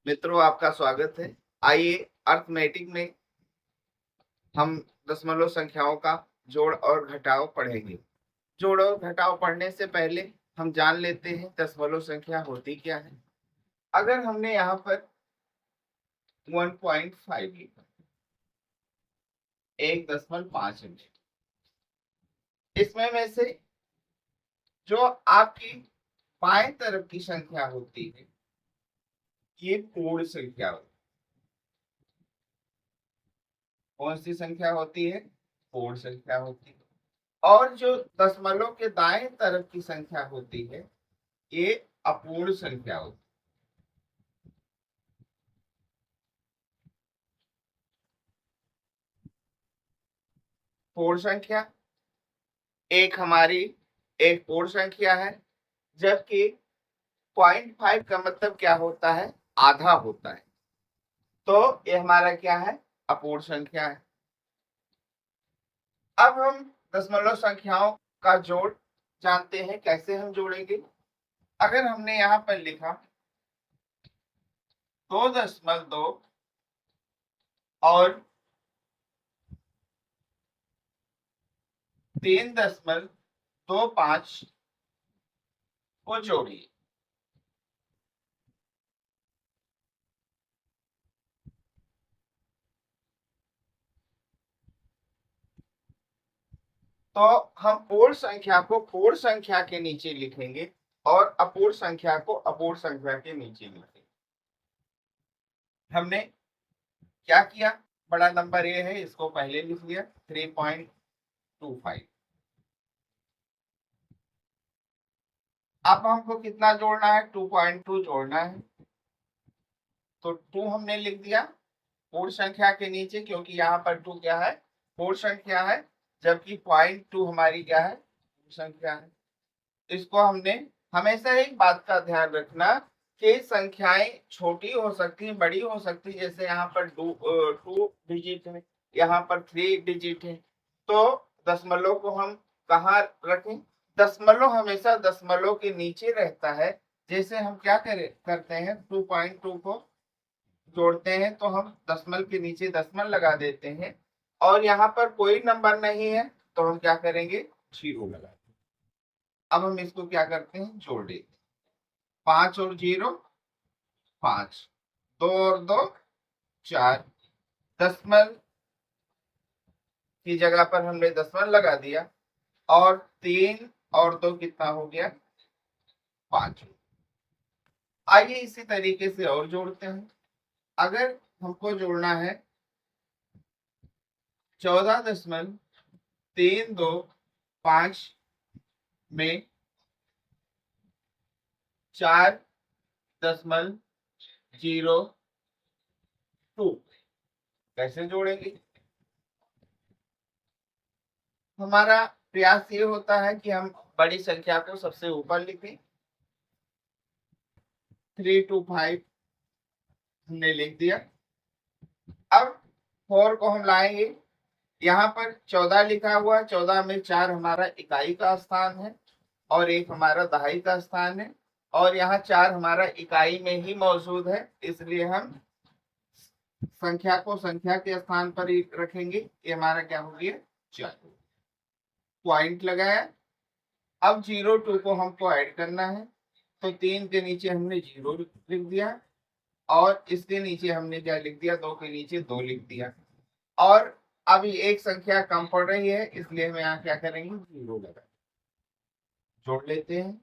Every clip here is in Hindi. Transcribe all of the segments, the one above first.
मित्रों, आपका स्वागत है। आइए, अर्थमेटिक में हम दशमलव संख्याओं का जोड़ और घटाव पढ़ेंगे। जोड़ और घटाव पढ़ने से पहले हम जान लेते हैं दशमलव संख्या होती क्या है। अगर हमने यहाँ पर 1.5 लिखा, 1.5 इंच, इसमें में से जो आपकी बाएं तरफ की संख्या होती है ये पूर्ण संख्या होती है। कौन सी संख्या होती है? पूर्ण संख्या होती है। और जो दशमलव के दाएं तरफ की संख्या होती है ये अपूर्ण संख्या होती है। पूर्ण संख्या एक हमारी एक पूर्ण संख्या है, जबकि 0.5 का मतलब क्या होता है? आधा होता है। तो ये हमारा क्या है? अपूर्ण संख्या है। अब हम दशमलव संख्याओं का जोड़ जानते हैं। कैसे हम जोड़ेंगे? अगर हमने यहाँ पर लिखा 2.2 और 3.25 को जोड़िए, तो हम पूर्ण संख्या को पूर्ण संख्या के नीचे लिखेंगे और अपूर्ण संख्या को अपूर्ण संख्या के नीचे लिखेंगे। हमने क्या किया? बड़ा नंबर ये है, इसको पहले लिख लिया 3.25। अब हमको कितना जोड़ना है? 2.2 जोड़ना है। तो 2 हमने लिख दिया पूर्ण संख्या के नीचे, क्योंकि यहाँ पर 2 क्या है? पूर्ण संख्या है, जबकि 0.2 हमारी क्या है? पूर्ण संख्या है। इसको हमने हमेशा एक बात का ध्यान रखना कि संख्याएं छोटी हो सकती हैं, बड़ी हो सकती है। जैसे यहाँ पर 2 डिजिट है, यहाँ पर 3 डिजिट है। तो दशमलव को हम कहाँ रखें? दशमलव हमेशा दशमलव के नीचे रहता है। जैसे हम क्या करते हैं, 2.2 को जोड़ते हैं तो हम दशमलव के नीचे दशमलव लगा देते हैं, और यहाँ पर कोई नंबर नहीं है तो हम क्या करेंगे? 0 लगा। अब हम इसको क्या करते हैं? जोड़ देते हैं। 5 और 0 5, 2 और 2 4, दशमलव की जगह पर हमने दशमलव लगा दिया, और 3 और 2 कितना हो गया? 5। आइए इसी तरीके से और जोड़ते हैं। अगर हमको जोड़ना है 14.325 में 4.02, कैसे जोड़ेंगे? हमारा प्रयास ये होता है कि हम बड़ी संख्या को सबसे ऊपर लिखें। 325 हमने लिख दिया। अब 4 को हम लाएंगे। यहाँ पर 14 लिखा हुआ है, 14 में 4 हमारा इकाई का स्थान है और 1 हमारा दहाई का स्थान है, और यहाँ 4 हमारा इकाई में ही मौजूद है, इसलिए हम संख्या को संख्या के स्थान पर ही रखेंगे। ये हमारा क्या हो गया? 4। पॉइंट लगाया। अब 02 को हमको ऐड करना है, तो 3 के नीचे हमने 0 लिख दिया, और इसके नीचे हमने क्या लिख दिया? 2 के नीचे 2 लिख दिया। और अभी एक संख्या कम पड़ रही है, इसलिए हम यहाँ क्या करेंगे? 0 लगा। जोड़ लेते हैं।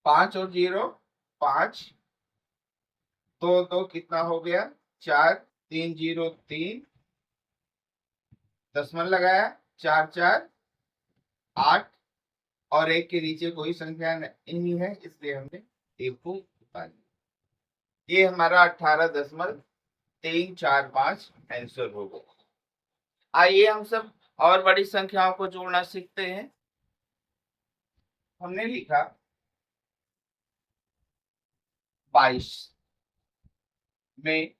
5 और 0 5, 2 2 कितना हो गया? 4, 3 0 3, दशमलव लगाया, 4 4 8, और 1 के नीचे कोई संख्या नहीं है, इसलिए हमने 1 को उतार दिया। ये हमारा 18.345 आंसर हो गया। आइए हम सब और बड़ी संख्याओं को जोड़ना सीखते हैं। हमने लिखा 22 में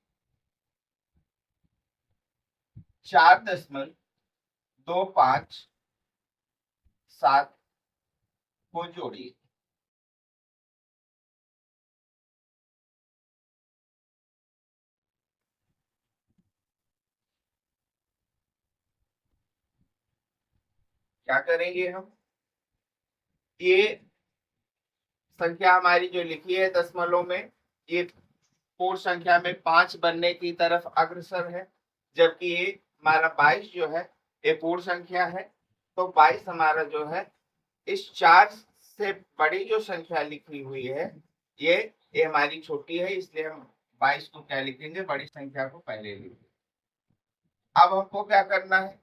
4.257 को जोड़िए। क्या करेंगे हम, ये संख्या हमारी जो लिखी है दशमलव में, ये पूर्ण संख्या में 5 बनने की तरफ अग्रसर है, जबकि ये हमारा 22 जो है ये पूर्ण संख्या है। तो 22 हमारा जो है इस 4 से बड़ी जो संख्या लिखी हुई है ये हमारी छोटी है, इसलिए हम 22 को क्या लिखेंगे, बड़ी संख्या को पहले लिखेंगे। अब हमको क्या करना है,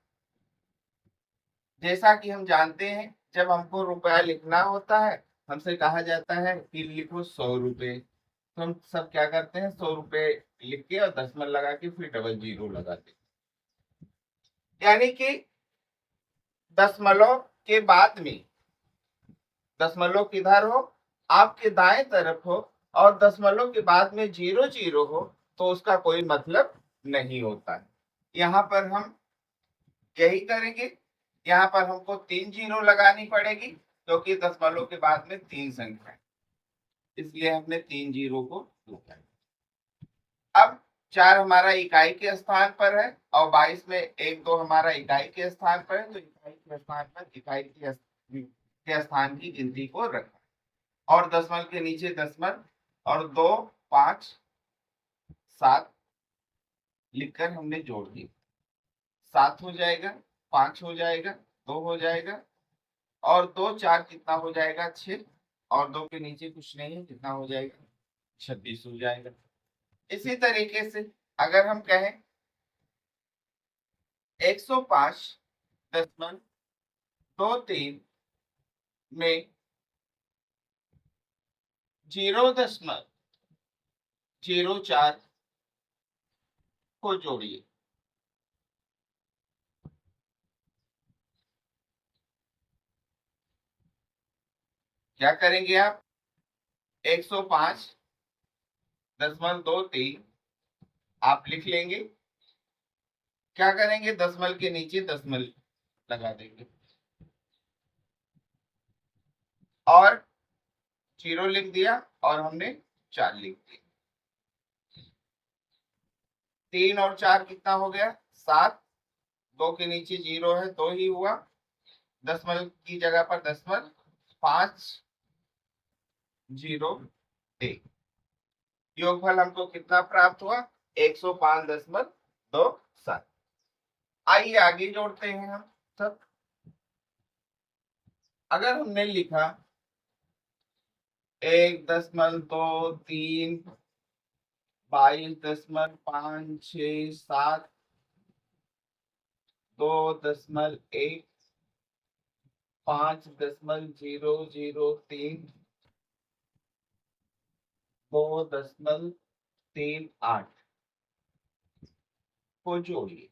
जैसा कि हम जानते हैं जब हमको रुपया लिखना होता है हमसे कहा जाता है कि लिखो 100 रुपए, तो हम सब क्या करते हैं 100 रुपए लिख के और दशमलव लगा के फिर डबल जीरो लगाते, यानी कि दशमलव के बाद में दशमलव किधर हो, आपके दाएं तरफ हो और दशमलव के बाद में 0 0 हो तो उसका कोई मतलब नहीं होता है। यहाँ पर हम यही करेंगे, यहाँ पर हमको 3 जीरो लगानी पड़ेगी क्योंकि दशमलव के बाद में 3 संख्या है, इसलिए हमने 3 जीरो को लगाया। अब 4 हमारा इकाई के स्थान पर है और 22 में 1 2 हमारा इकाई के स्थान पर है, तो इकाई के स्थान पर इकाई के स्थान की गिनती को रखा और दशमलव के नीचे दशमलव और 2 5 7 लिखकर हमने जोड़ दिया, 7 हो जाएगा, 5 हो जाएगा, 2 हो जाएगा और 2 4 कितना हो जाएगा 6 और 2 के नीचे कुछ नहीं है, कितना हो जाएगा 26 हो जाएगा। इसी तरीके से अगर हम कहें 105.23 में 0.04 को जोड़िए, क्या करेंगे आप, 105.23 आप लिख लेंगे, क्या करेंगे दशमलव के नीचे दशमलव लगा देंगे और 0 लिख दिया और हमने 4 लिख दिया, 3 और 4 कितना हो गया 7, 2 के नीचे 0 है 2 ही हुआ, दशमलव की जगह पर दशमलव 5 0 1, योगफल हमको कितना प्राप्त हुआ 105.27। आइए आगे जोड़ते हैं हम सब। अगर हमने लिखा 1.23 22.56 7 2.1 5.003 2.38 को जोड़िए,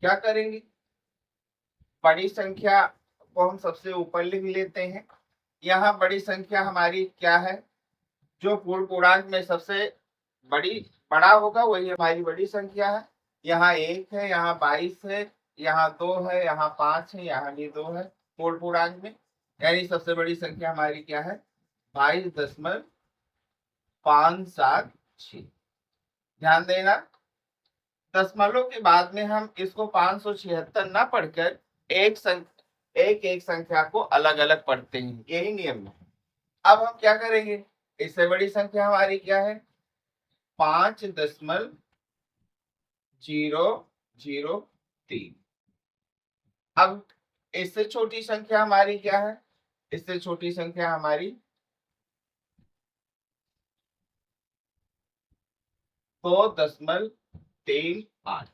क्या करेंगे, बड़ी संख्या को हम सबसे ऊपर लिख लेते हैं। यहाँ बड़ी संख्या हमारी क्या है, जो पूर्ण पूर्णांक में सबसे बड़ा होगा वही हमारी बड़ी संख्या है। यहाँ 1 है, यहाँ 22 है, यहाँ 2 है, यहाँ 5 है, यहाँ भी 2 है पूर्ण पूर्णांक में, यानी सबसे बड़ी संख्या हमारी क्या है 22.576। ध्यान देना दशमलव के बाद में हम इसको 576 ना पढ़कर एक संख्या को अलग अलग पढ़ते हैं, यही नियम है। अब हम क्या करेंगे, इससे बड़ी संख्या हमारी क्या है 5.003। अब इससे छोटी संख्या हमारी क्या है, इससे छोटी संख्या हमारी 2.38।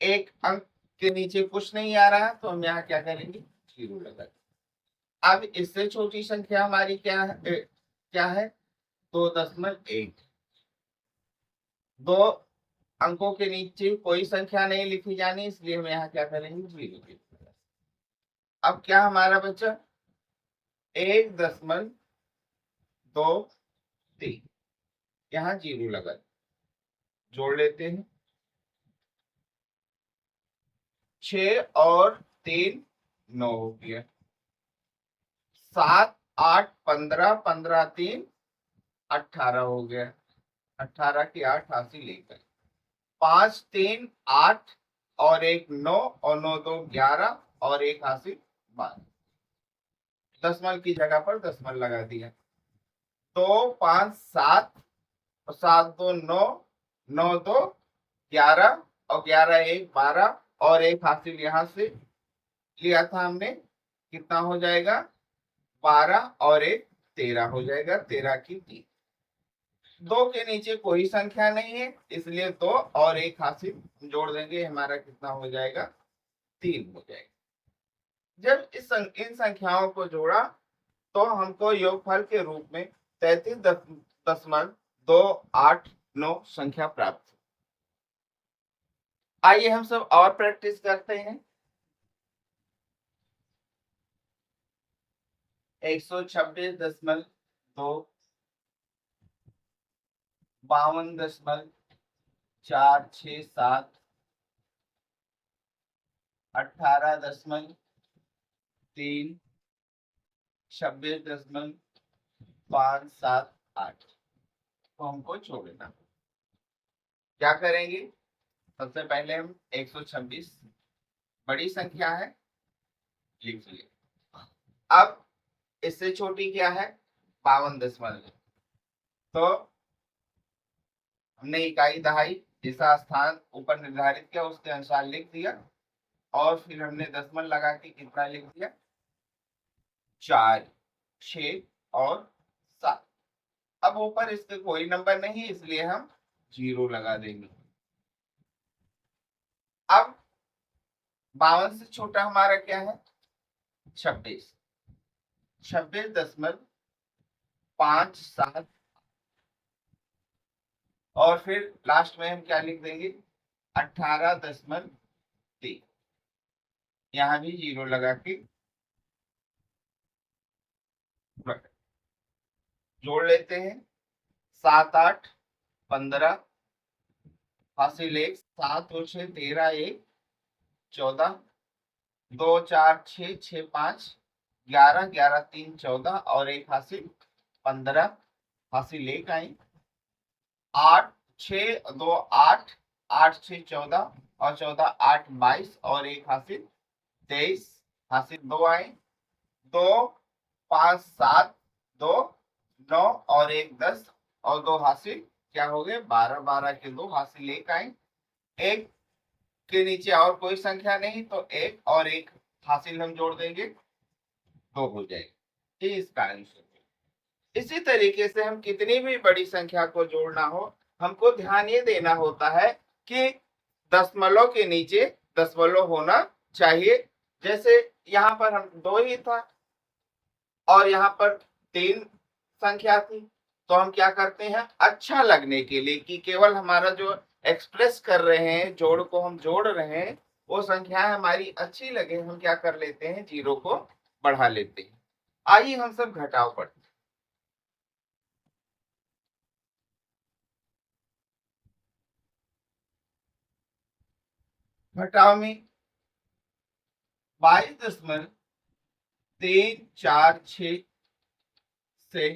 एक अंक के नीचे कुछ नहीं आ रहा तो हम यहाँ क्या करेंगे 0 लगा। अब इससे छोटी संख्या हमारी क्या है 2.1। 2 अंकों के नीचे कोई संख्या नहीं लिखी जानी, इसलिए हम यहाँ क्या करेंगे 0। अब क्या हमारा बचा 1.23, यहाँ 0 लगा, जोड़ लेते हैं 6 और 3 9 हो गया, 7 8 15 15 3 18 हो गया। 18 की 8 हासिल लेकर 5 3 8 और एक 9 और 9 2 11 और एक हासिल 12। दशमल की जगह पर दशमल लगा दिया। 2 5 7 और 7 2 9 9 2 11 और 11 1 12 और एक हासिल यहां से लिया था हमने, कितना हो जाएगा 12 और एक 13 हो जाएगा। 13 की 3। 2 के नीचे कोई संख्या नहीं है इसलिए 2 और एक हासिल जोड़ देंगे, हमारा कितना हो जाएगा 3 हो जाएगा। जब इन संख्याओं को जोड़ा तो हमको योगफल के रूप में 33.289 संख्या प्राप्त हुई। आइए हम सब और प्रैक्टिस करते हैं। 126.2 52.467 18.3 26.578 तो हमको छोड़ना। क्या करेंगे, सबसे पहले हम 126 बड़ी संख्या है लिख लिए। अब इससे छोटी क्या है 52 तो हमने इकाई दहाई जैसा स्थान ऊपर निर्धारित किया उसके अनुसार लिख दिया और फिर हमने दशमलव लगा के कितना लिख दिया 4 6 और 7। अब ऊपर इसके कोई नंबर नहीं इसलिए हम 0 लगा देंगे। अब 52 से छोटा हमारा क्या है 26 26.57 और फिर लास्ट में हम क्या लिख देंगे 18.3। यहां भी 0 लगा के जोड़ लेते हैं। 7 8 15 हासिल 1 7 2 6 13 1 14 2 4 6 6 5 11 11 3 14 और एक हासिल 15 हासिल 1 आई। 8 6 2 8 8 6 14 और 14 8 22 और एक हासिल 23 हासिल 2 आई। 2 5 7 2 9 और एक 10 और 2 हासिल क्या हो गए 12 12 के 2 हासिल 1 आई। 1 के नीचे और कोई संख्या नहीं तो 1 और एक हासिल हम जोड़ देंगे 2 हो जाएगा। ये इसका आंसर। इसी तरीके से हम कितनी भी बड़ी संख्या को जोड़ना हो हमको ध्यान ये देना होता है कि दशमलव के नीचे दशमलव होना चाहिए। जैसे यहाँ पर हम 2 ही था और यहाँ पर 3 संख्या थी तो हम क्या करते हैं अच्छा लगने के लिए कि केवल हमारा जो एक्सप्रेस कर रहे हैं जोड़ को हम जोड़ रहे हैं वो संख्या हमारी अच्छी लगे हम क्या कर लेते हैं 0 को बढ़ा लेते हैं। आइए हम सब घटाव पढ़ते हैं। घटाव में 22.346 से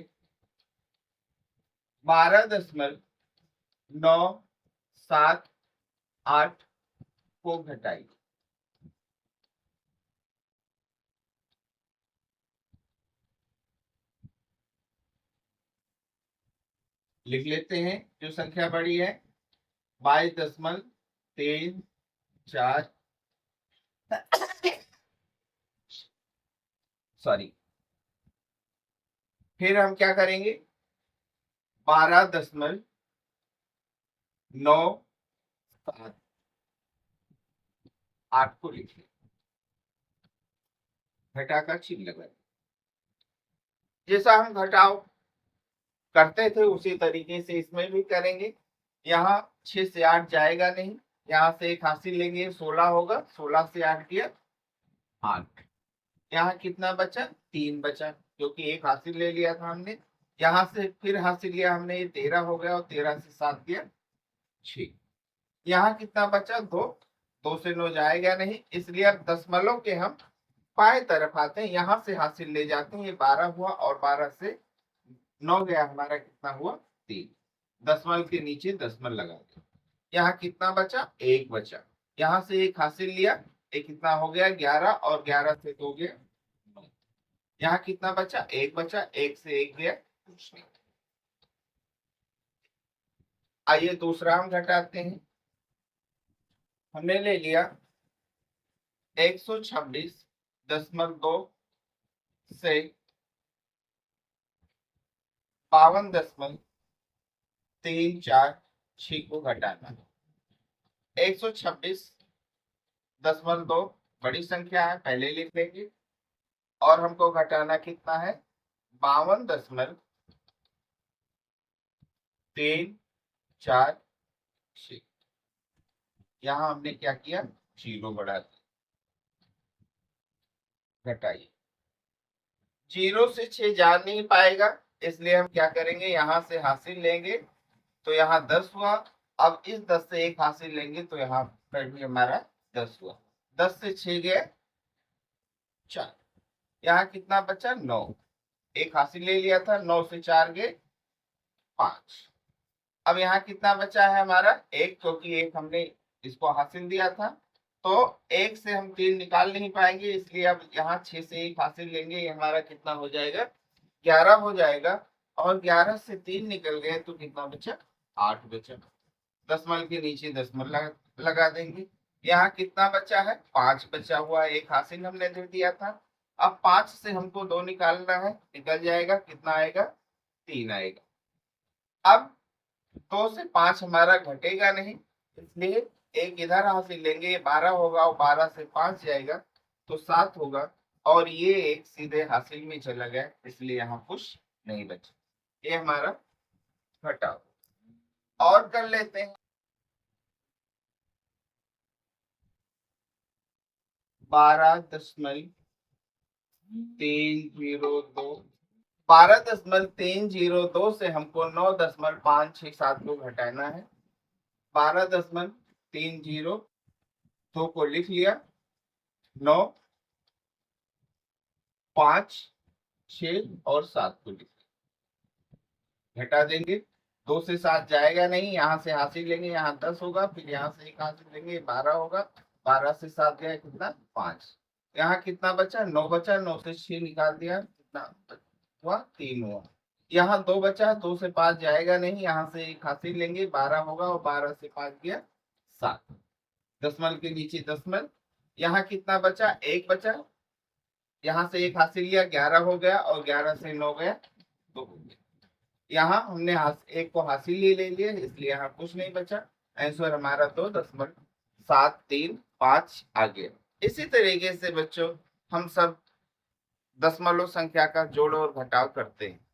12.978 को घटाइए। लिख लेते हैं जो संख्या बड़ी है 22.34 सॉरी फिर हम क्या करेंगे 12.978 को लिख लें घटा का चिन्ह लगा। जैसा हम घटाव करते थे उसी तरीके से इसमें भी करेंगे। यहाँ 6 से 8 जाएगा नहीं, यहाँ से एक हासिल लेंगे 16 होगा, 16 से 8 किया 8। यहाँ कितना बचा 3 बचा क्योंकि एक हासिल ले लिया था हमने। यहाँ से फिर हासिल लिया हमने ये 13 हो गया और 13 से 7 किया 6। यहाँ कितना बचा 2, 2 से 9 जाएगा नहीं इसलिए अब दशमलव के हम बाएं तरफ आते हैं, यहाँ से हासिल ले जाते हैं। ये 12 हुआ और 12 से 9 गया, हमारा कितना हुआ 3। दशमलव के नीचे दशमलव लगा दिया। यहाँ कितना बचा, 1 बचा। यहाँ से 1 हासिल लिया, एक कितना हो गया 11 और 11 से 2 गया 9। यहाँ कितना बचा, 1 बचा, 1 से 1 गया कुछ नहीं। आइए दूसरा हम घटाते हैं। हमने ले लिया 126.2 से 52.346 को घटाना है। 126.2 बड़ी संख्या है, पहले लिख लेंगे। और हमको घटाना कितना है, 52.346। यहाँ हमने क्या किया, 0 बढ़ा दिया। घटाइए, 0 से 6 जा नहीं पाएगा, इसलिए हम क्या करेंगे, यहाँ से हासिल लेंगे तो यहाँ 10 हुआ। अब इस 10 से 1 हासिल लेंगे तो यहाँ पर भी हमारा 10 हुआ। 10 से 6 गए 4। यहाँ कितना बचा, 9। 1 हासिल ले लिया था, 9 से 4 गए 5। अब यहाँ कितना बचा है हमारा 1, क्योंकि 1 हमने इसको हासिल दिया था। तो 1 से हम 3 निकाल नहीं पाएंगे, इसलिए अब यहाँ 6 से 1 हासिल लेंगे। ये हमारा कितना हो जाएगा, 11 हो जाएगा। और 11 से 3 निकल गए तो कितना बचा, 8 बचा। दशमलव के नीचे दशमलव लगा देंगे। यहाँ कितना बचा है, 5 बचा हुआ है, 1 हासिल हमने दे दिया था। अब 5 से हमको 2 निकालना है, निकल जाएगा, कितना आएगा, 3 आएगा। अब 2 से 5 हमारा घटेगा नहीं, इसलिए 1 इधर हासिल लेंगे, ये 12 होगा और 12 से 5 जाएगा तो 7 होगा। और ये 1 सीधे हासिल में चला गया, इसलिए यहाँ कुछ नहीं बचा। ये हमारा घटाव। और कर लेते हैं, 12.302 12.302 से हमको 9.567 को घटाना है। 12.302 को लिख लिया, 9, 5, 6 और 7 को लिख घटा देंगे। 2 से 7 जाएगा नहीं, यहाँ से हासिल लेंगे, यहाँ 10 होगा, फिर यहाँ से 1 हासिल लेंगे 12 होगा। 12 से 7 गया कितना, 5। यहाँ कितना बचा, 9 बचा। 9 से 6 निकाल दिया, कितना हुआ, 3 हुआ। यहाँ 2 बचा, 2 से 5 जाएगा नहीं, यहाँ से 1 हासिल लेंगे, 12 होगा और 12 से 5 गया 7। दशमलव के नीचे दशमलव। यहाँ कितना बचा, 1 बचा। यहाँ से 1 हासिल लिया, 11 हो गया और 11 से 9 गया 2 हो गया। यहाँ हमने 1 को हासिल ही ले लिया, इसलिए यहाँ कुछ नहीं बचा। आंसर हमारा 2.735 आ गया। इसी तरीके से बच्चों हम सब दशमलव संख्या का जोड़ और घटाव करते हैं।